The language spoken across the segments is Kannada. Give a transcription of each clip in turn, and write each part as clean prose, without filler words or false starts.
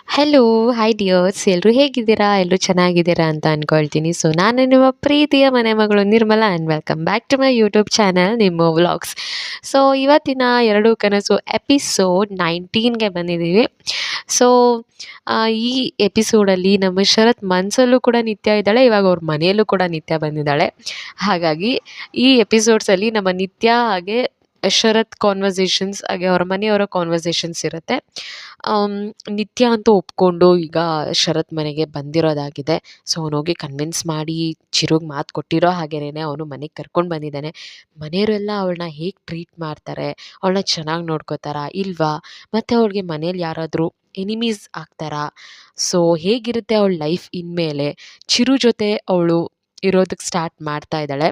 ಹಲೋ, ಹಾಯ್ ಡಿಯರ್ಸ್ ಎಲ್ಲರೂ ಹೇಗಿದ್ದೀರಾ? ಎಲ್ಲರೂ ಚೆನ್ನಾಗಿದ್ದೀರಾ ಅಂತ ಅಂದ್ಕೊಳ್ತೀನಿ. ಸೊ ನಾನು ನಿಮ್ಮ ಪ್ರೀತಿಯ ಮನೆ ಮಗಳು Nirmala and welcome back to my YouTube channel ನಿಮ್ಮ ವ್ಲಾಗ್ಸ್. ಸೊ ಇವತ್ತಿನ ಎರಡು ಕನಸು ಎಪಿಸೋಡ್ 19ಗೆ ಬಂದಿದ್ದೀವಿ. ಸೊ ಈ ಎಪಿಸೋಡಲ್ಲಿ ನಮ್ಮ ಶರತ್ ಮನಸ್ಸಲ್ಲೂ ಕೂಡ ನಿತ್ಯ ಇದ್ದಾಳೆ, ಇವಾಗ ಅವ್ರ ಮನೆಯಲ್ಲೂ ಕೂಡ ನಿತ್ಯ ಬಂದಿದ್ದಾಳೆ. ಹಾಗಾಗಿ ಈ ಎಪಿಸೋಡ್ಸಲ್ಲಿ ನಮ್ಮ ನಿತ್ಯ ಹಾಗೆ ಶರತ್ ಕಾನ್ವರ್ಸೇಷನ್ಸ್ ಹಾಗೆ ಅವ್ರ ಮನೆಯವರ ಕಾನ್ವರ್ಸೇಷನ್ಸ್ ಇರುತ್ತೆ. ನಿತ್ಯ ಅಂತೂ ಒಪ್ಕೊಂಡು ಈಗ ಶರತ್ ಮನೆಗೆ ಬಂದಿರೋದಾಗಿದೆ. ಸೊ ಅವನೋಗಿ ಕನ್ವಿನ್ಸ್ ಮಾಡಿ ಚಿರುಗೆ ಮಾತು ಕೊಟ್ಟಿರೋ ಹಾಗೇನೆ ಅವನು ಮನೆಗೆ ಕರ್ಕೊಂಡು ಬಂದಿದ್ದಾನೆ. ಮನೆಯವರೆಲ್ಲ ಅವಳನ್ನ ಹೇಗೆ ಟ್ರೀಟ್ ಮಾಡ್ತಾರೆ, ಅವಳನ್ನ ಚೆನ್ನಾಗಿ ನೋಡ್ಕೋತಾರಾ ಇಲ್ವಾ, ಮತ್ತು ಅವಳಿಗೆ ಮನೇಲಿ ಯಾರಾದರೂ ಎನಿಮೀಸ್ ಆಗ್ತಾರಾ, ಸೊ ಹೇಗಿರುತ್ತೆ ಅವಳ ಲೈಫ್ ಇನ್ಮೇಲೆ, ಚಿರು ಜೊತೆ ಅವಳು ಇರೋದಕ್ಕೆ ಸ್ಟಾರ್ಟ್ ಮಾಡ್ತಾ ಇದ್ದಾಳೆ.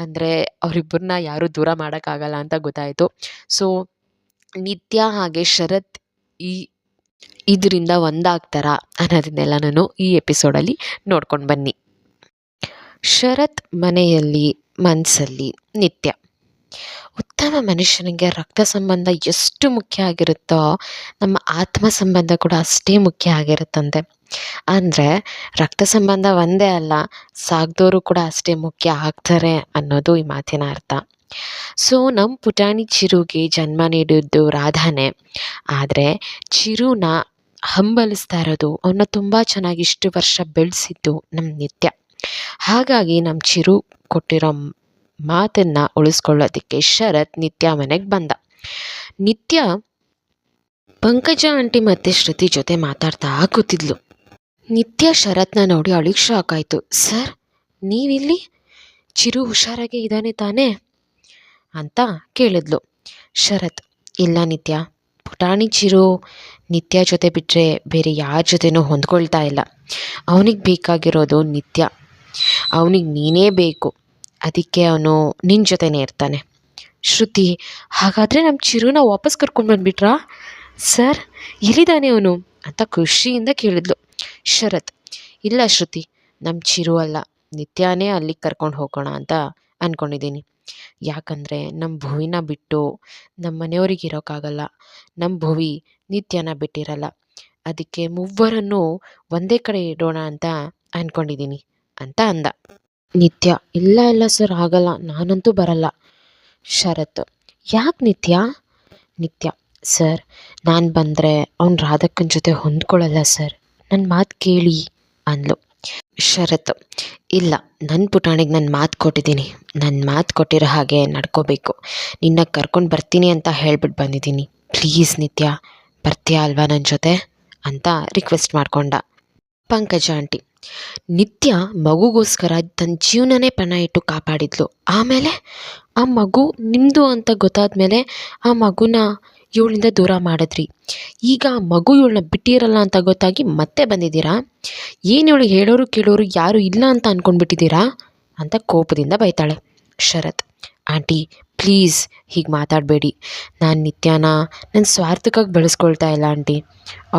ಅಂದರೆ ಅವರಿಬ್ಬರನ್ನ ಯಾರೂ ದೂರ ಮಾಡೋಕ್ಕಾಗಲ್ಲ ಅಂತ ಗೊತ್ತಾಯಿತು. ಸೊ ನಿತ್ಯ ಹಾಗೆ ಶರತ್ ಈ ಇದರಿಂದ ಒಂದಾಗ್ತಾರಾ ಅನ್ನೋದನ್ನೆಲ್ಲ ನಾನು ಈ ಎಪಿಸೋಡಲ್ಲಿ ನೋಡ್ಕೊಂಡು ಬನ್ನಿ. ಶರತ್ ಮನೆಯಲ್ಲಿ ಮನಸ್ಸಲ್ಲಿ ನಿತ್ಯ. ಉತ್ತಮ ಮನುಷ್ಯನಿಗೆ ರಕ್ತ ಸಂಬಂಧ ಎಷ್ಟು ಮುಖ್ಯ ಆಗಿರುತ್ತೋ ನಮ್ಮ ಆತ್ಮ ಸಂಬಂಧ ಕೂಡ ಅಷ್ಟೇ ಮುಖ್ಯ ಆಗಿರುತ್ತಂತೆ. ಅಂದರೆ ರಕ್ತ ಸಂಬಂಧ ಒಂದೇ ಅಲ್ಲ, ಸಾಕ್ದವರು ಕೂಡ ಅಷ್ಟೇ ಮುಖ್ಯ ಆಗ್ತಾರೆ ಅನ್ನೋದು ಈ ಮಾತಿನ ಅರ್ಥ. ಸೊ ನಮ್ಮ ಪುಟಾಣಿ ಚಿರುಗೆ ಜನ್ಮ ನೀಡಿದ್ದು ರಾಧಾನೇ. ಆದರೆ ಚಿರುನ ಹಂಬಲಿಸ್ತಾ ಇರೋದು, ಅವನ್ನ ತುಂಬ ಚೆನ್ನಾಗಿ ಇಷ್ಟು ವರ್ಷ ಬೆಳೆಸಿದ್ದು ನಮ್ಮ ನಿತ್ಯ. ಹಾಗಾಗಿ ನಮ್ಮ ಚಿರು ಕೊಟ್ಟಿರೋ ಮಾತನ್ನು ಉಳಿಸ್ಕೊಳ್ಳೋದಕ್ಕೆ ಶರತ್ ನಿತ್ಯ ಮನೆಗೆ ಬಂದ. ನಿತ್ಯ ಪಂಕಜ ಆಂಟಿ ಮತ್ತು ಶ್ರುತಿ ಜೊತೆ ಮಾತಾಡ್ತಾ ಕೂತಿದ್ಲು. ನಿತ್ಯ ಶರತ್ನ ನೋಡಿ ಅವಳಿಗೆ ಶಾಕ್ ಆಯಿತು. ಸರ್, ನೀವಿಲ್ಲಿ? ಚಿರು ಹುಷಾರಾಗಿ ಇದ್ದಾನೆ ತಾನೇ ಅಂತ ಕೇಳಿದ್ಲು. ಶರತ್, ಇಲ್ಲ ನಿತ್ಯ, ಪುಟಾಣಿ ಚಿರು ನಿತ್ಯ ಜೊತೆ ಬಿಟ್ಟರೆ ಬೇರೆ ಯಾರ ಜೊತೆನೂ ಹೊಂದ್ಕೊಳ್ತಾ ಇಲ್ಲ. ಅವನಿಗೆ ಬೇಕಾಗಿರೋದು ನಿತ್ಯ, ಅವನಿಗೆ ನೀನೇ ಬೇಕು, ಅದಕ್ಕೆ ಅವನು ನಿನ್ನ ಜೊತೆನೇ ಇರ್ತಾನೆ. ಶ್ರುತಿ, ಹಾಗಾದರೆ ನಮ್ಮ ಚಿರುನ ವಾಪಸ್ ಕರ್ಕೊಂಡು ಬಂದುಬಿಟ್ರಾ? ಸರ್, ಎಲ್ಲಿದ್ದಾನೆ ಅವನು ಅಂತ ಖುಷಿಯಿಂದ ಕೇಳಿದ್ಲು. ಶರತ್, ಇಲ್ಲ ಶ್ರುತಿ, ನಮ್ಮ ಚಿರು ಅಲ್ಲ, ನಿತ್ಯನೇ ಅಲ್ಲಿಗೆ ಕರ್ಕೊಂಡು ಹೋಗೋಣ ಅಂತ ಅಂದ್ಕೊಂಡಿದ್ದೀನಿ. ಯಾಕಂದರೆ ನಮ್ಮ ಭುವಿನ ಬಿಟ್ಟು ನಮ್ಮ ಮನೆಯವ್ರಿಗೆ ಇರೋಕ್ಕಾಗಲ್ಲ, ನಮ್ಮ ಭುವಿ ನಿತ್ಯನ ಬಿಟ್ಟಿರಲ್ಲ, ಅದಕ್ಕೆ ಮೂವರನ್ನು ಒಂದೇ ಕಡೆ ಇಡೋಣ ಅಂತ ಅಂದ್ಕೊಂಡಿದ್ದೀನಿ ಅಂತ ಅಂದ. ನಿತ್ಯ, ಇಲ್ಲ ಇಲ್ಲ ಸರ್, ಆಗಲ್ಲ, ನಾನಂತೂ ಬರಲ್ಲ. ಶರತ್, ಯಾಕೆ ನಿತ್ಯ? ನಿತ್ಯ, ಸರ್, ನಾನು ಬಂದರೆ ಅವ್ನು ರಾಧಕ್ಕನ ಜೊತೆ ಹೊಂದ್ಕೊಳ್ಳಲ್ಲ ಸರ್, ನನ್ನ ಮಾತು ಕೇಳಿ ಅಂದ್ಲು. ಶರತ್, ಇಲ್ಲ, ನನ್ನ ಪುಟಾಣಿಗೆ ನಾನು ಮಾತು ಕೊಟ್ಟಿದ್ದೀನಿ, ನನ್ನ ಮಾತು ಕೊಟ್ಟಿರೋ ಹಾಗೆ ನಡ್ಕೋಬೇಕು. ನಿನ್ನ ಕರ್ಕೊಂಡು ಬರ್ತೀನಿ ಅಂತ ಹೇಳ್ಬಿಟ್ಟು ಬಂದಿದ್ದೀನಿ. ಪ್ಲೀಸ್ ನಿತ್ಯ, ಬರ್ತೀಯಾ ಅಲ್ವಾ ನನ್ನ ಜೊತೆ ಅಂತ ರಿಕ್ವೆಸ್ಟ್ ಮಾಡಿಕೊಂಡ. ಪಂಕಜ ಆಂಟಿ, ನಿತ್ಯ ಮಗುಗೋಸ್ಕರ ತನ್ನ ಜೀವನನೇ ಪಣ ಇಟ್ಟು ಕಾಪಾಡಿದ್ಲು. ಆಮೇಲೆ ಆ ಮಗು ನಿಮ್ಮದು ಅಂತ ಗೊತ್ತಾದ ಮೇಲೆ ಆ ಮಗುನ ಇವಳಿಂದ ದೂರ ಮಾಡಿದ್ರಿ. ಈಗ ಆ ಮಗು ಇವಳನ್ನ ಬಿಟ್ಟಿರಲ್ಲ ಅಂತ ಗೊತ್ತಾಗಿ ಮತ್ತೆ ಬಂದಿದ್ದೀರಾ? ಏನು ಇವಳಿಗೆ ಹೇಳೋರು ಕೇಳೋರು ಯಾರು ಇಲ್ಲ ಅಂತ ಅಂದ್ಕೊಂಡ್ಬಿಟ್ಟಿದ್ದೀರಾ ಅಂತ ಕೋಪದಿಂದ ಬೈತಾಳೆ. ಶರತ್, ಆಂಟಿ ಪ್ಲೀಸ್ ಹೀಗೆ ಮಾತಾಡಬೇಡಿ. ನಾನು ನಿತ್ಯನ ನನ್ನ ಸ್ವಾರ್ಥಕ್ಕಾಗಿ ಬೆಳೆಸ್ಕೊಳ್ತಾ ಇಲ್ಲ ಆಂಟಿ.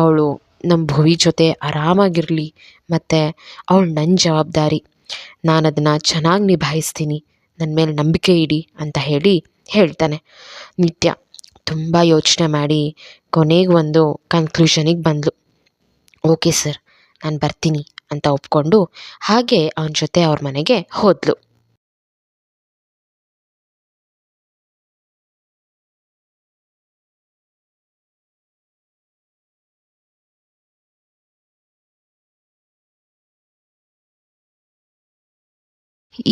ಅವಳು ನಮ್ಮ ಭುವಿ ಜೊತೆ ಆರಾಮಾಗಿರಲಿ, ಮತ್ತು ಅವಳು ನನ್ನ ಜವಾಬ್ದಾರಿ, ನಾನು ಅದನ್ನು ಚೆನ್ನಾಗಿ ನಿಭಾಯಿಸ್ತೀನಿ, ನನ್ನ ಮೇಲೆ ನಂಬಿಕೆ ಇಡಿ ಅಂತ ಹೇಳ್ತಾನೆ. ನಿತ್ಯ ತುಂಬ ಯೋಚನೆ ಮಾಡಿ ಕೊನೆಗೆ ಒಂದು ಕನ್ಕ್ಲೂಷನಿಗೆ ಬಂದಳು. ಓಕೆ ಸರ್, ನಾನು ಬರ್ತೀನಿ ಅಂತ ಒಪ್ಕೊಂಡು ಹಾಗೆ ಅವನ ಜೊತೆ ಅವ್ರ ಮನೆಗೆ ಹೋದ್ಲು.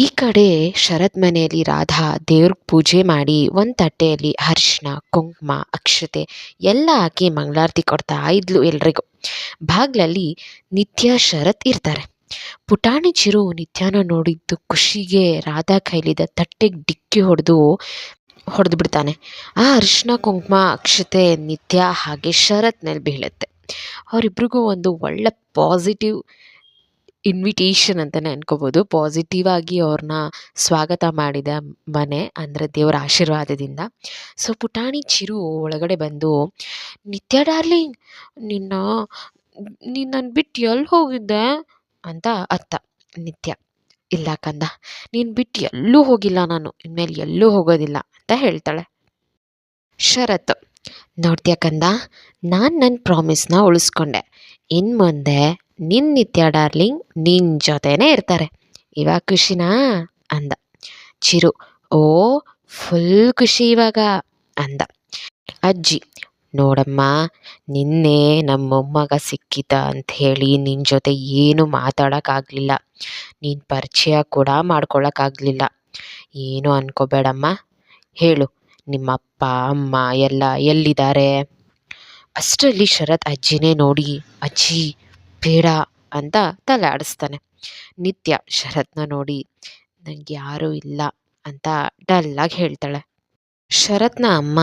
ಈ ಕಡೆ ಶರತ್ ಮನೆಯಲ್ಲಿ ರಾಧಾ ದೇವ್ರಿಗೆ ಪೂಜೆ ಮಾಡಿ ಒಂದು ತಟ್ಟೆಯಲ್ಲಿ ಅರಿಶಿನ, ಕುಂಕುಮ, ಅಕ್ಷತೆ ಎಲ್ಲ ಹಾಕಿ ಮಂಗಳಾರತಿ ಕೊಡ್ತಾ ಇದ್ಲು ಎಲ್ರಿಗೂ. ಬಾಗ್ಲಲ್ಲಿ ನಿತ್ಯ ಶರತ್ ಇರ್ತಾರೆ. ಪುಟಾಣಿ ಚಿರು ನಿತ್ಯನ ನೋಡಿದ್ದು ಖುಷಿಗೆ ರಾಧಾ ಕೈಲಿದ್ದ ತಟ್ಟೆಗೆ ಡಿಕ್ಕಿ ಹೊಡೆದು ಬಿಡ್ತಾನೆ. ಆ ಅರಿಶಿನ, ಕುಂಕುಮ, ಅಕ್ಷತೆ ನಿತ್ಯ ಹಾಗೆ ಶರತ್ ಮೇಲೆ ಬೀಳುತ್ತೆ. ಅವರಿಬ್ರಿಗೂ ಒಂದು ಒಳ್ಳೆ ಪಾಸಿಟಿವ್ ಇನ್ವಿಟೇಷನ್ ಅಂತಲೇ ಅನ್ಕೋಬೋದು. ಪಾಸಿಟಿವ್ ಆಗಿ ಅವ್ರನ್ನ ಸ್ವಾಗತ ಮಾಡಿದ ಮನೆ, ಅಂದರೆ ದೇವರ ಆಶೀರ್ವಾದದಿಂದ. ಸೊ ಪುಟಾಣಿ ಚಿರು ಒಳಗಡೆ ಬಂದು, ನಿತ್ಯ ಡಾರ್ಲಿಂಗ್, ನೀನು ನನ್ನ ಬಿಟ್ಟು ಎಲ್ಲಿ ಹೋಗಿದ್ದೆ ಅಂತ ಅತ್ತ. ನಿತ್ಯ, ಇಲ್ಲ ಕಂದ, ನೀನು ಬಿಟ್ಟು ಎಲ್ಲೂ ಹೋಗಿಲ್ಲ, ನಾನು ಇನ್ಮೇಲೆ ಎಲ್ಲೂ ಹೋಗೋದಿಲ್ಲ ಅಂತ ಹೇಳ್ತಾಳೆ. ಶರತ್, ನೋಡ್ತೀಯ ಕಂದ, ನಾನು ನನ್ನ ಪ್ರಾಮಿಸ್ನ ಉಳಿಸ್ಕೊಂಡೆ. ಇನ್ನು ಮುಂದೆ ನಿನ್ನ ನಿತ್ಯ ಡಾರ್ಲಿಂಗ್ ನಿನ್ನ ಜೊತೆನೇ ಇರ್ತಾರೆ. ಇವಾಗ ಖುಷಿನಾ ಅಂದ. ಚಿರು ಓ ಫುಲ್ ಖುಷಿ ಇವಾಗ ಅಂದ. ಅಜ್ಜಿ ನೋಡಮ್ಮ, ನಿನ್ನೆ ನಮ್ಮ ಮೊಮ್ಮಗ ಸಿಕ್ಕಿದ್ದ ಅಂಥೇಳಿ ನಿನ್ನ ಜೊತೆ ಏನು ಮಾತಾಡೋಕ್ಕಾಗಲಿಲ್ಲ, ನೀನು ಪರಿಚಯ ಕೂಡ ಮಾಡ್ಕೊಳ್ಳೋಕ್ಕಾಗಲಿಲ್ಲ. ಏನು ಅನ್ಕೋಬೇಡಮ್ಮ. ಹೇಳು, ನಿಮ್ಮಪ್ಪ ಅಮ್ಮ ಎಲ್ಲ ಎಲ್ಲಿದ್ದಾರೆ? ಅಷ್ಟರಲ್ಲಿ ಶರತ್ ಅಜ್ಜಿನೇ ನೋಡಿ ಅಜ್ಜಿ ಬೇಡ ಅಂತ ತಲೆ ಆಡಿಸ್ತಾನೆ. ನಿತ್ಯ ಶರತ್ನ ನೋಡಿ ನನಗೆ ಯಾರೂ ಇಲ್ಲ ಅಂತ ಡಲ್ಲಾಗಿ ಹೇಳ್ತಾಳೆ. ಶರತ್ನ ಅಮ್ಮ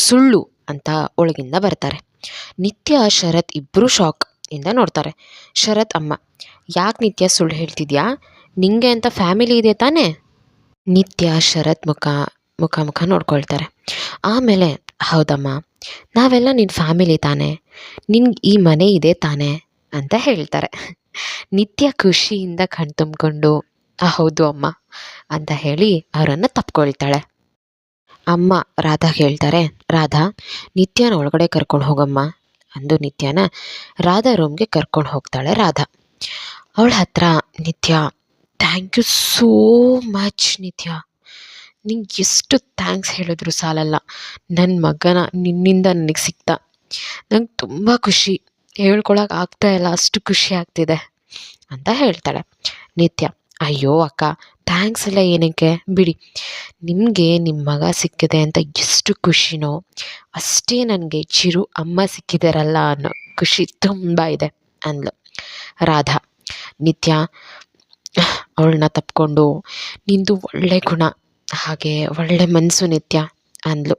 ಸುಳ್ಳು ಅಂತ ಒಳಗಿಂದ ಬರ್ತಾರೆ. ನಿತ್ಯ ಶರತ್ ಇಬ್ಬರು ಶಾಕ್ ಇಂದ ನೋಡ್ತಾರೆ. ಶರತ್ ಅಮ್ಮ ಯಾಕೆ ನಿತ್ಯ ಸುಳ್ಳು ಹೇಳ್ತಿದ್ಯಾ? ನಿಂಗೆ ಅಂತ ಫ್ಯಾಮಿಲಿ ಇದೆ ತಾನೇ? ನಿತ್ಯ ಶರತ್ ಮುಖ ನೋಡ್ಕೊಳ್ತಾರೆ. ಆಮೇಲೆ ಹೌದಮ್ಮ, ನಾವೆಲ್ಲ ನಿನ್ನ ಫ್ಯಾಮಿಲಿ ತಾನೇ, ನಿನ್ಗೆ ಈ ಮನೆ ಇದೆ ತಾನೇ ಅಂತ ಹೇಳ್ತಾರೆ. ನಿತ್ಯ ಖುಷಿಯಿಂದ ಕಣ್ತುಂಬಿಕೊಂಡು ಹೌದು ಅಮ್ಮ ಅಂತ ಹೇಳಿ ಅವರನ್ನು ತಪ್ಕೊಳ್ತಾಳೆ. ಅಮ್ಮ ರಾಧಾ ಹೇಳ್ತಾರೆ, ರಾಧಾ ನಿತ್ಯನ ಒಳಗಡೆ ಕರ್ಕೊಂಡು ಹೋಗಮ್ಮ ಅಂದು ನಿತ್ಯನ ರಾಧಾ ರೂಮ್ಗೆ ಕರ್ಕೊಂಡು ಹೋಗ್ತಾಳೆ ರಾಧಾ. ಅವಳ ಹತ್ರ ನಿತ್ಯ ಥ್ಯಾಂಕ್ ಯು ಸೋ ಮಚ್ ನಿತ್ಯ, ನಿಂಗೆ ಎಷ್ಟು ಥ್ಯಾಂಕ್ಸ್ ಹೇಳಿದ್ರು ಸಾಲಲ್ಲ, ನನ್ನ ಮಗನ ನಿನ್ನಿಂದ ನನಗೆ ಸಿಕ್ತ, ನಂಗೆ ತುಂಬ ಖುಷಿ, ಹೇಳ್ಕೊಳಕ್ಕೆ ಆಗ್ತಾ ಇಲ್ಲ, ಅಷ್ಟು ಖುಷಿ ಆಗ್ತಿದೆ ಅಂತ ಹೇಳ್ತಾಳೆ. ನಿತ್ಯ ಅಯ್ಯೋ ಅಕ್ಕ ಥ್ಯಾಂಕ್ಸ್ ಎಲ್ಲ ಏನಕ್ಕೆ ಬಿಡಿ, ನಿಮಗೆ ನಿಮ್ಮ ಮಗ ಸಿಕ್ಕಿದೆ ಅಂತ ಎಷ್ಟು ಖುಷಿನೋ ಅಷ್ಟೇ ನನಗೆ ಚಿರು ಅಮ್ಮ ಸಿಕ್ಕಿದಾರಲ್ಲ ಅನ್ನೋ ಖುಷಿ ತುಂಬ ಇದೆ ಅಂದ್ಲು ರಾಧಾ. ನಿತ್ಯ ಅವಳನ್ನ ತಪ್ಕೊಂಡು ನಿಂದು ಒಳ್ಳೆ ಗುಣ, ಹಾಗೆ ಒಳ್ಳೆ ಮನಸ್ಸು ನಿತ್ಯ ಅಂದ್ಲು.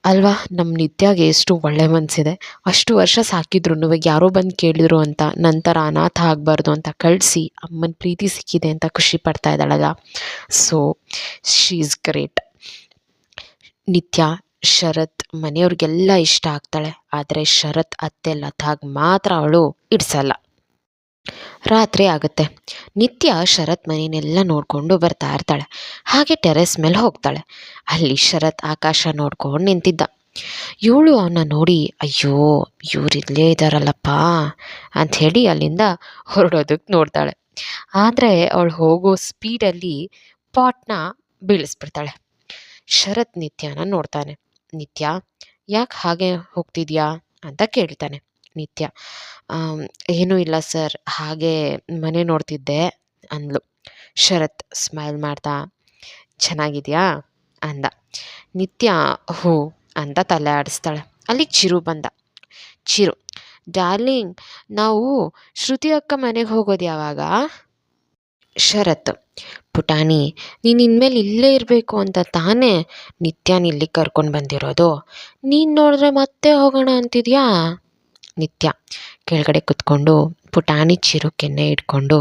ಅಲ್ವಾ, ನಮ್ಮ ನಿತ್ಯಾಗೆ ಎಷ್ಟು ಒಳ್ಳೆ ಮನಸ್ಸಿದೆ, ಅಷ್ಟು ವರ್ಷ ಸಾಕಿದ್ರು ಯಾರೋ ಬಂದು ಕೇಳಿದ್ರು ಅಂತ ನಂತರ ಅನಾಥ ಆಗಬಾರ್ದು ಅಂತ ಕಳಿಸಿ ಅಮ್ಮನ ಪ್ರೀತಿ ಸಿಕ್ಕಿದೆ ಅಂತ ಖುಷಿ ಪಡ್ತಾ ಇದ್ದಾಳಲ್ಲ. So she is great. Nitya Sharath ಮನೆಯವ್ರಿಗೆಲ್ಲ ಇಷ್ಟ ಆಗ್ತಾಳೆ, ಆದರೆ ಶರತ್ ಅತ್ತೆ ಲತಾಗ್ ಮಾತ್ರ ಅವಳು ಇಡ್ಸಲ್ಲ. ರಾತ್ರಿ ಆಗುತ್ತೆ. ನಿತ್ಯ ಶರತ್ ಮನೆಯನ್ನೆಲ್ಲ ನೋಡಿಕೊಂಡು ಬರ್ತಾ ಇರ್ತಾಳೆ. ಹಾಗೆ ಟೆರೆಸ್ ಮೇಲೆ ಹೋಗ್ತಾಳೆ. ಅಲ್ಲಿ ಶರತ್ ಆಕಾಶ ನೋಡ್ಕೊಂಡು ನಿಂತಿದ್ದ. ಇವಳು ಅವನ್ನ ನೋಡಿ ಅಯ್ಯೋ ಇವರಿಲ್ಲೇ ಇದ್ದಾರಲ್ಲಪ್ಪ ಅಂಥೇಳಿ ಅಲ್ಲಿಂದ ಹೊರಡೋದಕ್ಕೆ ನೋಡ್ತಾಳೆ. ಆದರೆ ಅವಳು ಹೋಗೋ ಸ್ಪೀಡಲ್ಲಿ ಪಾಟ್ನ ಬೀಳಿಸ್ಬಿಡ್ತಾಳೆ. ಶರತ್ ನಿತ್ಯನ ನೋಡ್ತಾನೆ. ನಿತ್ಯ ಯಾಕೆ ಹಾಗೆ ಹೋಗ್ತಿದ್ಯಾ ಅಂತ ಕೇಳ್ತಾನೆ. ನಿತ್ಯ ಏನೂ ಇಲ್ಲ ಸರ್, ಹಾಗೆ ಮನೆ ನೋಡ್ತಿದ್ದೆ ಅಂದ್ಲು. ಶರತ್ ಸ್ಮೈಲ್ ಮಾಡ್ತಾ ಚೆನ್ನಾಗಿದೆಯಾ ಅಂದ. ನಿತ್ಯ ಹ್ಞೂ ಅಂತ ತಲೆ ಆಡಿಸ್ತಾಳೆ. ಅಲ್ಲಿ ಚಿರು ಬಂದ. ಚಿರು ಡಾರ್ಲಿಂಗ್, ನಾವು ಶ್ರುತಿ ಅಕ್ಕ ಮನೆಗೆ ಹೋಗೋದು ಯಾವಾಗ? ಶರತ್ ಪುಟಾಣಿ, ನೀನು ಇನ್ಮೇಲೆ ಇಲ್ಲೇ ಇರಬೇಕು ಅಂತ ತಾನೇ ನಿತ್ಯನ ಇಲ್ಲಿ ಕರ್ಕೊಂಡು ಬಂದಿರೋದು, ನೀನು ನೋಡಿದ್ರೆ ಮತ್ತೆ ಹೋಗೋಣ ಅಂತಿದ್ಯಾ? ನಿತ್ಯ ಕೆಳಗಡೆ ಕುತ್ಕೊಂಡು ಪುಟಾಣಿ ಚಿರು ಕೆನ್ನೆ ಇಟ್ಕೊಂಡು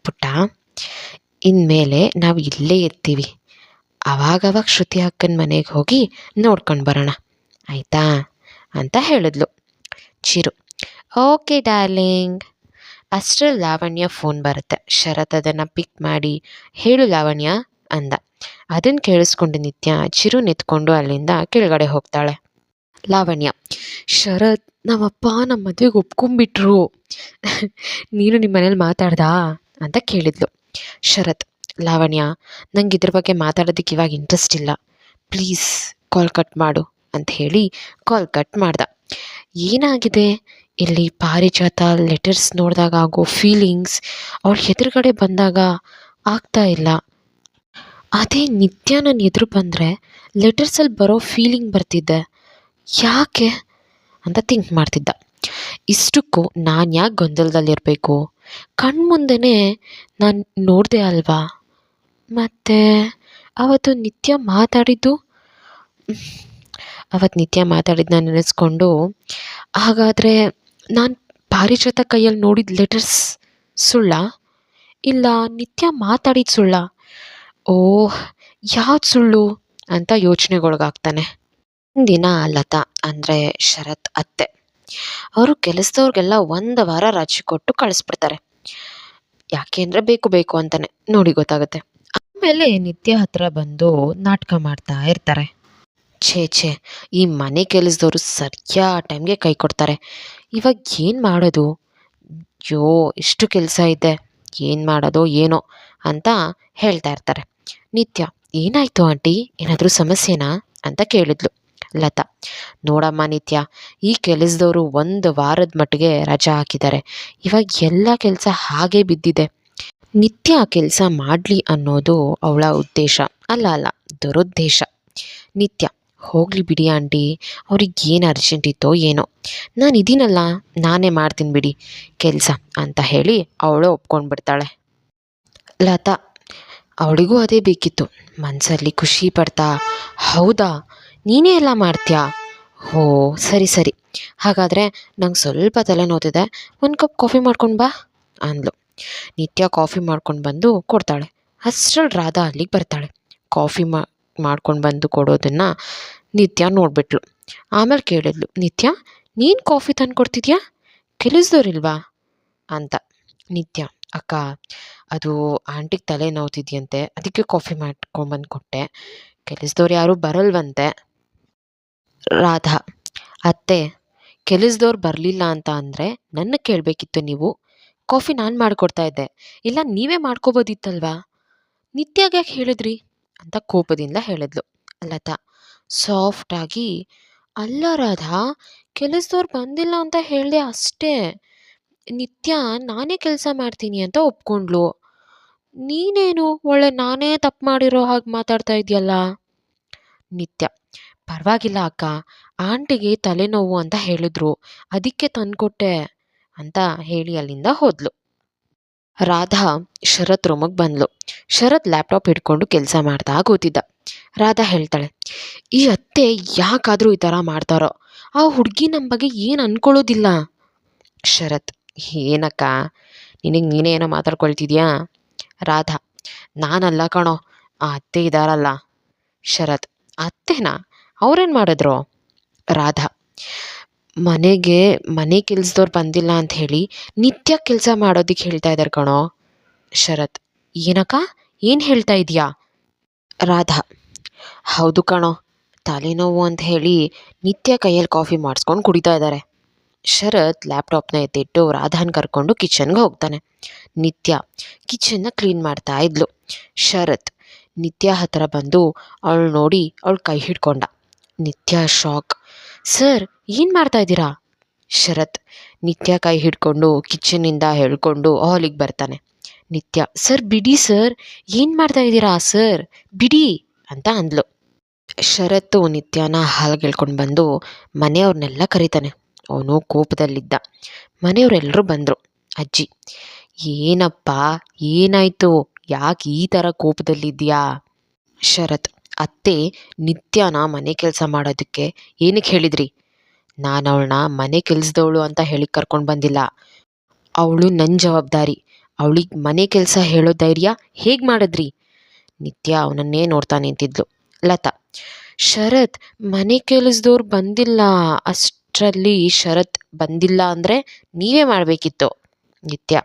ಪುಟ್ಟ ಇನ್ಮೇಲೆ ನಾವು ಇಲ್ಲೇ ಇರ್ತೀವಿ, ಅವಾಗವಾಗ ಶ್ರುತಿ ಅಕ್ಕನ ಮನೆಗೆ ಹೋಗಿ ನೋಡ್ಕೊಂಡು ಬರೋಣ ಆಯಿತಾ ಅಂತ ಹೇಳಿದ್ಲು. Chiru okay darling. ಅಷ್ಟರಲ್ಲಿ ಲಾವಣ್ಯ ಫೋನ್ ಬರುತ್ತೆ. ಶರತ್ ಅದನ್ನು ಪಿಕ್ ಮಾಡಿ ಹೇಳು ಲಾವಣ್ಯ ಅಂದ. ಅದನ್ನು ಕೇಳಿಸ್ಕೊಂಡು ನಿತ್ಯ ಚಿರು ನಿಂತ್ಕೊಂಡು ಅಲ್ಲಿಂದ ಕೆಳಗಡೆ ಹೋಗ್ತಾಳೆ. ಲಾವಣ್ಯ ಶರತ್ ನಮ್ಮಪ್ಪ ನಮ್ಮ ಮದುವೆಗೆ ಒಪ್ಕೊಂಡ್ಬಿಟ್ರು, ನೀನು ನಿಮ್ಮ ಮನೇಲಿ ಮಾತಾಡ್ದಾ ಅಂತ ಕೇಳಿದ್ಲು. ಶರತ್ ಲಾವಣ್ಯ ನಂಗೆ ಇದ್ರ ಬಗ್ಗೆ ಮಾತಾಡೋದಕ್ಕೆ ಇವಾಗ ಇಂಟ್ರೆಸ್ಟ್ ಇಲ್ಲ, ಪ್ಲೀಸ್ ಕಾಲ್ ಕಟ್ ಮಾಡು ಅಂತ ಹೇಳಿ ಕಾಲ್ ಕಟ್ ಮಾಡ್ದ. ಏನಾಗಿದೆ ಇಲ್ಲಿ ಪಾರಿಜಾತ ಲೆಟರ್ಸ್ ನೋಡಿದಾಗ ಆಗೋ ಫೀಲಿಂಗ್ಸ್ ಅವಳ ಎದುರುಗಡೆ ಬಂದಾಗ ಆಗ್ತಾ ಇಲ್ಲ. ಅದೇ ನಿತ್ಯ ನನ್ನ ಎದುರು ಬಂದರೆ ಲೆಟರ್ಸಲ್ಲಿ ಬರೋ ಫೀಲಿಂಗ್ ಬರ್ತಿದ್ದೆ, ಯಾಕೆ ಅಂತ ಥಿಂಕ್ ಮಾಡ್ತಿದ್ದ. ಇಷ್ಟಕ್ಕೂ ನಾನು ಯಾಕೆ ಗೊಂದಲದಲ್ಲಿರಬೇಕು, ಕಣ್ಮುಂದೆನೇ ನಾನು ನೋಡಿದೆ ಅಲ್ವಾ, ಮತ್ತು ಅವತ್ತು ನಿತ್ಯ ಮಾತಾಡಿದ್ದನ್ನ ನೆನೆಸ್ಕೊಂಡು ಹಾಗಾದರೆ ನಾನು ಪಾರಿಜಾತ ಕೈಯಲ್ಲಿ ನೋಡಿದ ಲೆಟರ್ಸ್ ಸುಳ್ಳ, ಇಲ್ಲ ನಿತ್ಯ ಮಾತಾಡಿದ ಸುಳ್ಳ, ಓಹ್ ಯಾವ್ದು ಸುಳ್ಳು ಅಂತ ಯೋಚನೆಗೊಳಗಾಗ್ತಾನೆ. ಒಂದಿನ ಲತಾ ಅಂದರೆ ಶರತ್ ಅತ್ತೆ ಅವರು ಕೆಲಸದವ್ರಿಗೆಲ್ಲ 1 ವಾರ ರಜೆ ಕೊಟ್ಟು ಕಳಿಸ್ಬಿಡ್ತಾರೆ. ಯಾಕೆ ಅಂದರೆ ಬೇಕು ಅಂತಾನೆ, ನೋಡಿ ಗೊತ್ತಾಗುತ್ತೆ. ಆಮೇಲೆ ನಿತ್ಯ ಹತ್ರ ಬಂದು ನಾಟಕ ಮಾಡ್ತಾ ಇರ್ತಾರೆ. ಛೇ ಛೇ, ಈ ಮನೆ ಕೆಲಸದವರು ಸರಿಯಾದ ಟೈಮ್ಗೆ ಕೈ ಕೊಡ್ತಾರೆ. ಇವಾಗ ಏನು ಮಾಡೋದು? ಅಯ್ಯೋ, ಎಷ್ಟು ಕೆಲಸ ಇದೆ, ಏನು ಮಾಡೋದೋ ಏನೋ ಅಂತ ಹೇಳ್ತಾ ಇರ್ತಾರೆ. ನಿತ್ಯ, ಏನಾಯ್ತು ಆಂಟಿ, ಏನಾದರೂ ಸಮಸ್ಯೆನಾ ಅಂತ ಕೇಳಿದ್ಲು ಲತಾ. ನೋಡಮ್ಮ ನಿತ್ಯ, ಈ ಕೆಲಸದವರು ಒಂದು ವಾರದ ಮಟ್ಟಿಗೆ ರಜಾ ಹಾಕಿದ್ದಾರೆ. ಇವಾಗ ಎಲ್ಲ ಕೆಲಸ ಹಾಗೆ ಬಿದ್ದಿದೆ. ನಿತ್ಯ ಆ ಕೆಲಸ ಮಾಡಲಿ ಅನ್ನೋದು ಅವಳ ಉದ್ದೇಶ ಅಲ್ಲ ಅಲ್ಲ, ದುರುದ್ದೇಶ. ನಿತ್ಯ, ಹೋಗಲಿ ಬಿಡಿ ಆಂಟಿ, ಅವ್ರಿಗೆ ಏನು ಅರ್ಜೆಂಟ್ ಇತ್ತೋ ಏನೋ, ನಾನು ಇದೀನಲ್ಲ, ನಾನೇ ಮಾಡ್ತೀನಿ ಬಿಡಿ ಕೆಲಸ ಅಂತ ಹೇಳಿ ಅವಳು ಒಪ್ಕೊಂಡ್ಬಿಡ್ತಾಳೆ. ಲತಾ, ಅವಳಿಗೂ ಅದೇ ಬೇಕಿತ್ತು. ಮನಸ್ಸಲ್ಲಿ ಖುಷಿ ಪಡ್ತಾ, ಹೌದಾ, ನೀನೇ ಎಲ್ಲ ಮಾಡ್ತೀಯಾ? ಓ, ಸರಿ ಸರಿ, ಹಾಗಾದರೆ ನಂಗೆ ಸ್ವಲ್ಪ ತಲೆನೋತಿದೆ, ಒಂದು ಕಪ್ ಕಾಫಿ ಮಾಡ್ಕೊಂಡು ಬಾ ಅಂದ್ಲು. ನಿತ್ಯ ಕಾಫಿ ಮಾಡ್ಕೊಂಡು ಬಂದು ಕೊಡ್ತಾಳೆ. ಅಷ್ಟರಲ್ಲಿ ರಾಧಾ ಅಲ್ಲಿಗೆ ಬರ್ತಾಳೆ. ಕಾಫಿ ಮಾಡ್ಕೊಂಡು ಬಂದು ಕೊಡೋದನ್ನು ನಿತ್ಯ ನೋಡಿಬಿಟ್ಲು. ಆಮೇಲೆ ಕೇಳಿದ್ಲು, ನಿತ್ಯ, ನೀನು ಕಾಫಿ ತಂದು ಕೊಡ್ತಿದ್ಯಾ, ಕೆಲಸದವ್ರಿಲ್ವಾ ಅಂತ. ನಿತ್ಯ, ಅಕ್ಕ, ಅದು ಆಂಟಿಗೆ ತಲೆ ನೋವ್ತಿದ್ಯಂತೆ, ಅದಕ್ಕೆ ಕಾಫಿ ಮಾಡ್ಕೊಂಬಂದು ಕೊಟ್ಟೆ, ಕೆಲಸದವ್ರು ಯಾರೂ ಬರಲ್ವಂತೆ. ರಾಧಾ, ಅತ್ತೆ, ಕೆಲಸದವ್ರು ಬರಲಿಲ್ಲ ಅಂತ ಅಂದರೆ ನನ್ನ ಕೇಳಬೇಕಿತ್ತು ನೀವು. ಕಾಫಿ ನಾನು ಮಾಡಿಕೊಡ್ತಾ ಇದ್ದೆ, ಇಲ್ಲ ನೀವೇ ಮಾಡ್ಕೋಬೋದಿತ್ತಲ್ವಾ, ನಿತ್ಯಾಗ ಯಾಕೆ ಹೇಳಿದ್ರಿ ಅಂತ ಕೋಪದಿಂದ ಹೇಳಿದ್ಲು. ಲತಾ ಸಾಫ್ಟಾಗಿ, ಅಲ್ಲ ರಾಧಾ, ಕೆಲಸದವ್ರು ಬಂದಿಲ್ಲ ಅಂತ ಹೇಳಿದೆ ಅಷ್ಟೇ, ನಿತ್ಯ ನಾನೇ ಕೆಲಸ ಮಾಡ್ತೀನಿ ಅಂತ ಒಪ್ಕೊಂಡ್ಲು. ನೀನೇನು ಒಳ್ಳೆ ನಾನೇ ತಪ್ಪು ಮಾಡಿರೋ ಹಾಗೆ ಮಾತಾಡ್ತಾ ಇದೆಯಲ್ಲ. ನಿತ್ಯ, ಪರವಾಗಿಲ್ಲ ಅಕ್ಕ, ಆಂಟಿಗೆ ತಲೆನೋವು ಅಂತ ಹೇಳಿದ್ರು, ಅದಕ್ಕೆ ತಂದ್ಕೊಟ್ಟೆ ಅಂತ ಹೇಳಿ ಅಲ್ಲಿಂದ ಹೋದ್ಲು. ರಾಧಾ ಶರತ್ ರೂಮಿಗೆ ಬಂದ್ಲು. ಶರತ್ ಲ್ಯಾಪ್ಟಾಪ್ ಹಿಡ್ಕೊಂಡು ಕೆಲಸ ಮಾಡ್ತಾ ಕೂತಿದ್ದ. ರಾಧಾ ಹೇಳ್ತಾಳೆ, ಈ ಅತ್ತೆ ಯಾಕಾದರೂ ಈ ಥರ ಮಾಡ್ತಾರೋ, ಆ ಹುಡುಗಿ ನಮ್ಮ ಬಗ್ಗೆ ಏನು ಅಂದ್ಕೊಳ್ಳೋದಿಲ್ಲ. ಶರತ್, ಏನಕ್ಕ, ನಿನಗೆ ನೀನೇ ಏನೋ ಮಾತಾಡ್ಕೊಳ್ತಿದ್ಯಾ? ರಾಧಾ, ನಾನಲ್ಲ ಕಣೋ, ಆ ಅತ್ತೆ ಇದ್ದಾರಲ್ಲ. ಶರತ್, ಅತ್ತೆನಾ, ಅವ್ರೇನು ಮಾಡಿದ್ರು? ರಾಧಾ, ಮನೆ ಕೆಲಸದವ್ರು ಬಂದಿಲ್ಲ ಅಂತ ಹೇಳಿ ನಿತ್ಯ ಕೆಲಸ ಮಾಡೋದಕ್ಕೆ ಹೇಳ್ತಾ ಇದ್ದಾರೆ ಕಣೋ. ಶರತ್, ಏನಕ್ಕ, ಏನು ಹೇಳ್ತಾ ಇದೆಯಾ? ರಾಧಾ, ಹೌದು ಕಣೋ, ತಲೆನೋವು ಅಂತ ಹೇಳಿ ನಿತ್ಯ ಕೈಯಲ್ಲಿ ಕಾಫಿ ಮಾಡಿಸ್ಕೊಂಡು ಕುಡಿತಾ ಇದ್ದಾರೆ. ಶರತ್ ಲ್ಯಾಪ್ಟಾಪ್ನ ಎತ್ತಿಟ್ಟು ರಾಧಾನ ಕರ್ಕೊಂಡು ಕಿಚನ್ಗೆ ಹೋಗ್ತಾನೆ. ನಿತ್ಯ ಕಿಚನ್ನ ಕ್ಲೀನ್ ಮಾಡ್ತಾ ಇದ್ಲು. ಶರತ್ ನಿತ್ಯ ಹತ್ರ ಬಂದು ಅವಳು ನೋಡಿ ಅವಳು ಕೈ ಹಿಡ್ಕೊಂಡ. ನಿತ್ಯ ಶಾಕ್. ಸರ್, ಏನು ಮಾಡ್ತಾ ಇದ್ದೀರಾ? ಶರತ್ ನಿತ್ಯ ಕೈ ಹಿಡ್ಕೊಂಡು ಕಿಚನ್ನಿಂದ ಹೇಳ್ಕೊಂಡು ಹಾಲಿಗೆ ಬರ್ತಾನೆ. ನಿತ್ಯ, ಸರ್ ಬಿಡಿ ಸರ್, ಏನು ಮಾಡ್ತಾ ಇದ್ದೀರಾ ಸರ್, ಬಿಡಿ ಅಂತ ಅಂದ್ಲು. ಶರತ್ತು ನಿತ್ಯನ ಹಾಲ್ಗೆ ಹೇಳ್ಕೊಂಡು ಬಂದು ಮನೆಯವ್ರನ್ನೆಲ್ಲ ಕರೀತಾನೆ. ಅವನು ಕೋಪದಲ್ಲಿದ್ದ. ಮನೆಯವರೆಲ್ಲರೂ ಬಂದರು. ಅಜ್ಜಿ, ಏನಪ್ಪ, ಏನಾಯಿತು, ಯಾಕೆ ಈ ಥರ ಕೋಪದಲ್ಲಿದ್ದೀಯಾ? ಶರತ್, ಅತ್ತೆ ನಿತ್ಯನ ಮನೆ ಕೆಲಸ ಮಾಡೋದಕ್ಕೆ ಏನಕ್ಕೆ ಹೇಳಿದ್ರಿ? ನಾನು ಅವಳನ್ನ ಮನೆ ಕೆಲಸದವಳು ಅಂತ ಹೇಳಿ ಕರ್ಕೊಂಡು ಬಂದಿಲ್ಲ. ಅವಳು ನನ್ನ ಜವಾಬ್ದಾರಿ. ಅವಳಿಗೆ ಮನೆ ಕೆಲಸ ಹೇಳೋ ಧೈರ್ಯ ಹೇಗೆ ಮಾಡಿದ್ರಿ? ನಿತ್ಯ ಅವನನ್ನೇ ನೋಡ್ತಾ ನಿಂತಿದ್ಲು. ಲತಾ, ಶರತ್, ಮನೆ ಕೆಲಸದವ್ರು ಬಂದಿಲ್ಲ, ಅಷ್ಟರಲ್ಲಿ ಶರತ್ ಬಂದಿಲ್ಲ ಅಂದರೆ ನೀವೇ ಮಾಡಬೇಕಿತ್ತು. ನಿತ್ಯ,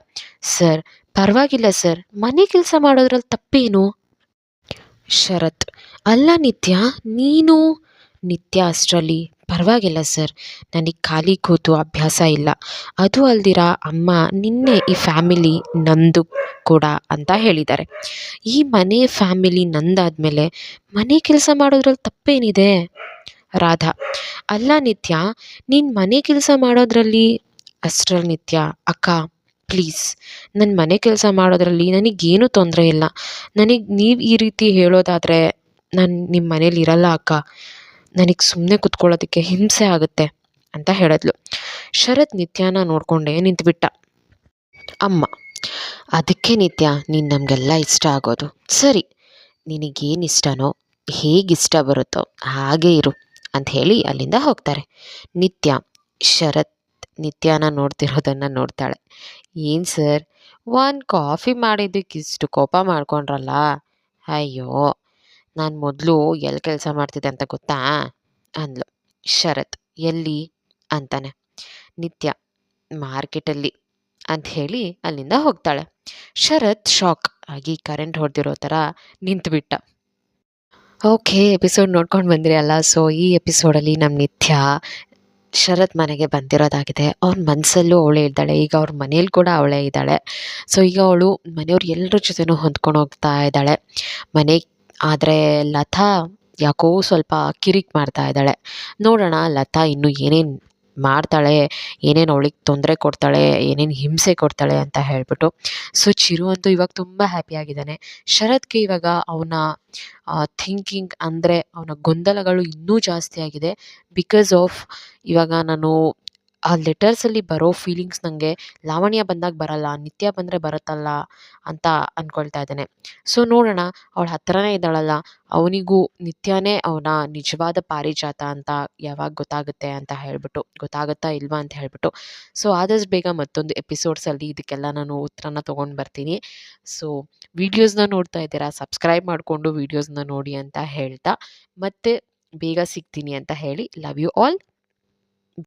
ಸರ್ ಪರವಾಗಿಲ್ಲ ಸರ್, ಮನೆ ಕೆಲಸ ಮಾಡೋದ್ರಲ್ಲಿ ತಪ್ಪೇನು? ಶರತ್, ಅಲ್ಲ ನಿತ್ಯ, ನೀನು. ನಿತ್ಯ ಅಷ್ಟರಲ್ಲಿ, ಪರವಾಗಿಲ್ಲ ಸರ್, ನನಗೆ ಖಾಲಿ ಕೂತು ಅಭ್ಯಾಸ ಇಲ್ಲ, ಅದು ಅಲ್ದಿರ ಅಮ್ಮ ನಿನ್ನೆ ಈ ಫ್ಯಾಮಿಲಿ ನಂದು ಕೂಡ ಅಂತ ಹೇಳಿದ್ದಾರೆ. ಈ ಮನೆ ಫ್ಯಾಮಿಲಿ ನಂದಾದಮೇಲೆ ಮನೆ ಕೆಲಸ ಮಾಡೋದ್ರಲ್ಲಿ ತಪ್ಪೇನಿದೆ? ರಾಧಾ, ಅಲ್ಲ ನಿತ್ಯ, ನೀನು ಮನೆ ಕೆಲಸ ಮಾಡೋದ್ರಲ್ಲಿ. ಅಷ್ಟರಲ್ಲಿ ನಿತ್ಯ, ಅಕ್ಕ ಪ್ಲೀಸ್, ನನ್ನ ಮನೆ ಕೆಲಸ ಮಾಡೋದ್ರಲ್ಲಿ ನನಗೇನು ತೊಂದರೆ ಇಲ್ಲ. ನನಗೆ ನೀವು ಈ ರೀತಿ ಹೇಳೋದಾದರೆ ನಾನು ನಿಮ್ಮ ಮನೇಲಿ ಇರಲ್ಲ ಅಕ್ಕ, ನನಗೆ ಸುಮ್ಮನೆ ಕುತ್ಕೊಳ್ಳೋದಕ್ಕೆ ಹಿಂಸೆ ಆಗುತ್ತೆ ಅಂತ ಹೇಳಿದ್ಲು. ಶರತ್ ನಿತ್ಯನ ನೋಡಿಕೊಂಡೇ ನಿಂತುಬಿಟ್ಟ. ಅಮ್ಮ, ಅದಕ್ಕೆ ನಿತ್ಯ ನೀನು ನಮಗೆಲ್ಲ ಇಷ್ಟ ಆಗೋದು. ಸರಿ, ನಿನಗೇನು ಇಷ್ಟನೋ, ಹೇಗಿಷ್ಟ ಬರುತ್ತೋ ಹಾಗೇ ಇರು ಅಂತ ಹೇಳಿ ಅಲ್ಲಿಂದ ಹೋಗ್ತಾರೆ. ನಿತ್ಯ ಶರತ್ ನಿತ್ಯನ ನೋಡ್ತಿರೋದನ್ನು ನೋಡ್ತಾಳೆ. ಏನು ಸರ್, ಒಂದು ಕಾಫಿ ಮಾಡಿದ್ದಕ್ಕೆ ಇಷ್ಟು ಕೋಪ ಮಾಡ್ಕೊಂಡ್ರಲ್ಲ. ಅಯ್ಯೋ, ನಾನು ಮೊದಲು ಎಲ್ಲಿ ಕೆಲಸ ಮಾಡ್ತಿದ್ದೆ ಅಂತ ಗೊತ್ತಾ ಅಂದ್ಲು. ಶರತ್, ಎಲ್ಲಿ ಅಂತಾನೆ. ನಿತ್ಯ, ಮಾರ್ಕೆಟಲ್ಲಿ ಅಂತ ಹೇಳಿ ಅಲ್ಲಿಂದ ಹೋಗ್ತಾಳೆ. ಶರತ್ ಶಾಕ್ ಆಗಿ ಕರೆಂಟ್ ಹೊಡೆದಿರೋ ಥರ ನಿಂತುಬಿಟ್ಟ. ಓಕೆ, ಎಪಿಸೋಡ್ ನೋಡ್ಕೊಂಡು ಬಂದ್ರಿ ಅಲ್ಲ. ಸೊ ಈ ಎಪಿಸೋಡಲ್ಲಿ ನಮ್ಮ ನಿತ್ಯ ಶರತ್ ಮನೆಗೆ ಬಂದಿರೋದಾಗಿದೆ. ಅವ್ರ ಮನಸ್ಸಲ್ಲೂ ಅವಳೇ ಇದ್ದಾಳೆ, ಈಗ ಅವ್ರ ಮನೇಲಿ ಕೂಡ ಅವಳೇ ಇದ್ದಾಳೆ. ಸೊ ಈಗ ಅವಳು ಮನೆಯವ್ರು ಎಲ್ಲರ ಜೊತೆನೂ ಹೊಂದ್ಕೊಂಡು ಹೋಗ್ತಾ ಇದ್ದಾಳೆ ಮನೆಗೆ. ಆದರೆ ಲತಾ ಯಾಕೋ ಸ್ವಲ್ಪ ಕಿರಿಕ್ ಮಾಡ್ತಾ ಇದ್ದಾಳೆ. ನೋಡೋಣ ಲತಾ ಇನ್ನೂ ಏನೇನು ಮಾಡ್ತಾಳೆ, ಏನೇನು ಅವಳಿಗೆ ತೊಂದರೆ ಕೊಡ್ತಾಳೆ, ಏನೇನು ಹಿಂಸೆ ಕೊಡ್ತಾಳೆ ಅಂತ ಹೇಳ್ಬಿಟ್ಟು. ಸೊ ಚಿರು ಅಂತೂ ಇವಾಗ ತುಂಬ ಹ್ಯಾಪಿಯಾಗಿದ್ದಾನೆ. ಶರತ್ಗೆ ಇವಾಗ ಅವನ ಥಿಂಕಿಂಗ್ ಅಂದರೆ ಅವನ ಗೊಂದಲಗಳು ಇನ್ನೂ ಜಾಸ್ತಿ ಆಗಿದೆ. ಬಿಕಾಸ್ ಆಫ್ ಇವಾಗ ನಾನು ಆ ಲೆಟರ್ಸಲ್ಲಿ ಬರೋ ಫೀಲಿಂಗ್ಸ್ ನನಗೆ ಲಾವಣ್ಯ ಬಂದಾಗ ಬರಲ್ಲ, ನಿತ್ಯ ಬಂದರೆ ಬರುತ್ತಲ್ಲ ಅಂತ ಅಂದ್ಕೊಳ್ತಾ ಇದ್ದಾನೆ. ಸೊ ನೋಡೋಣ, ಅವಳ ಹತ್ರನೇ ಇದ್ದಾಳಲ್ಲ, ಅವನಿಗೂ ನಿತ್ಯನೇ ಅವನ ನಿಜವಾದ ಪಾರಿಜಾತ ಅಂತ ಯಾವಾಗ ಗೊತ್ತಾಗುತ್ತಾ ಇಲ್ವಾ ಅಂತ ಹೇಳ್ಬಿಟ್ಟು. ಸೊ ಆದಷ್ಟು ಬೇಗ ಮತ್ತೊಂದು ಎಪಿಸೋಡ್ಸಲ್ಲಿ ಇದಕ್ಕೆಲ್ಲ ನಾನು ಉತ್ತರನ ತೊಗೊಂಡು ಬರ್ತೀನಿ. ಸೊ ವೀಡಿಯೋಸ್ನ ನೋಡ್ತಾ ಇದ್ದೀರಾ, ಸಬ್ಸ್ಕ್ರೈಬ್ ಮಾಡಿಕೊಂಡು ವೀಡಿಯೋಸ್ನ ನೋಡಿ ಅಂತ ಹೇಳ್ತಾ ಮತ್ತೆ ಬೇಗ ಸಿಗ್ತೀನಿ ಅಂತ ಹೇಳಿ, ಲವ್ ಯು ಆಲ್.